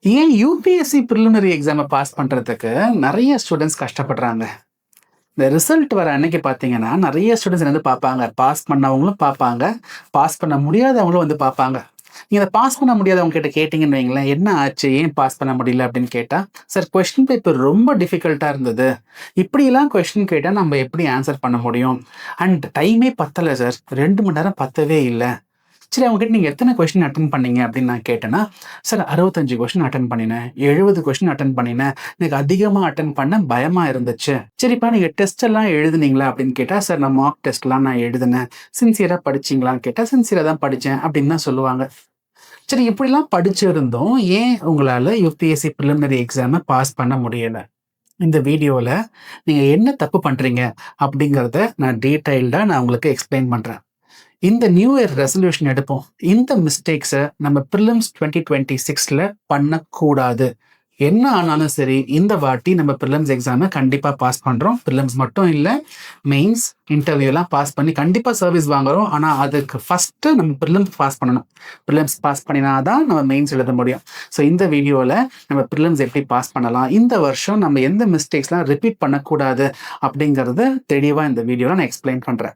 ஏன் UPSC preliminary எக்ஸாமை pass பண்ணுறதுக்கு நிறைய ஸ்டூடெண்ட்ஸ் கஷ்டப்படுறாங்க. இந்த ரிசல்ட் வர அன்னைக்கு பார்த்தீங்கன்னா, நிறைய ஸ்டூடெண்ட்ஸ் வந்து பார்ப்பாங்க. பாஸ் பண்ணவங்களும் பார்ப்பாங்க, பாஸ் பண்ண முடியாதவங்களும் வந்து பார்ப்பாங்க. நீங்க இத பாஸ் பண்ண முடியாதவங்க கிட்ட கேட்டீங்கன்னு வைங்களேன், "என்ன ஆச்சு? ஏன் பாஸ் பண்ண முடியல?" அப்படின்னு கேட்டா, "சார் கொஸ்டின் பேப்பர் ரொம்ப டிஃபிகல்ட்டா இருந்தது. இப்படியெல்லாம் கொஸ்டின் கேட்டா நம்ம எப்படி ஆன்ஸர் பண்ண முடியும்? அண்ட் டைமே பத்தல சார். 2 மணி நேரம் பத்தவே இல்ல." சரி, அவங்ககிட்ட நீங்க எத்தன கொஸ்டின் அட்டெண்ட் பண்ணீங்க அப்படின்னு நான் கேட்டேன்னா, சார் 65 கொஸ்டின் அட்டெண்ட் பண்ணினேன். 70 கொஸ்டின் அட்டெண்ட் பண்ணினேன். எனக்கு அதிகமா அட்டெண்ட் பண்ண பயமா இருந்துச்சு. சரிப்பா, நீங்க டெஸ்ட் எல்லாம் எழுதுனீங்களா அப்படின்னு கேட்டா, சார் நான் மார்க் டெஸ்ட்லாம் நான் எழுதினேன். சின்சியரா படிச்சீங்களான்னு கேட்டா, சின்சியரா தான் படிச்சேன் அப்படின்னு தான் சொல்லுவாங்க. சரி, இப்படிலாம் படிச்சிருந்தும் ஏன் உங்களால யுபிஎஸ்சி பிரிலிமினரி எக்ஸாம பாஸ் பண்ண முடியல? இந்த வீடியோல நீங்க என்ன தப்பு பண்றீங்க அப்படிங்கிறத நான் டீடைல்டா உங்களுக்கு எக்ஸ்பிளைன் பண்றேன். இந்த நியூ இயர் ரெசல்யூஷன் எடுப்போம். இந்த மிஸ்டேக்ஸ நம்ம பிரிலிம்ஸ் 2026ல பண்ணக்கூடாது. என்ன ஆனாலும் சரி, இந்த வாட்டி நம்ம பிரிலிம்ஸ் எக்ஸாம கண்டிப்பா பாஸ் பண்றோம். பிரிலிம்ஸ் மட்டும் இல்ல, மெயின்ஸ், இன்டர்வியூலாம் பாஸ் பண்ணி கண்டிப்பா சர்வீஸ் வாங்குறோம். ஆனா அதுக்கு ஃபர்ஸ்ட்டு நம்ம பிரிலிம்ஸ் பாஸ் பண்ணணும். பிரிலிம்ஸ் பாஸ் பண்ணினா தான் நம்ம மெயின்ஸ் எழுத முடியும். ஸோ இந்த வீடியோல நம்ம பிரிலிம்ஸ் எப்படி பாஸ் பண்ணலாம், இந்த வருஷம் நம்ம எந்த மிஸ்டேக்ஸ்லாம் ரிப்பீட் பண்ணக்கூடாது அப்படிங்கிறத தெளிவா இந்த வீடியோல நான் எக்ஸ்பிளைன் பண்றேன்.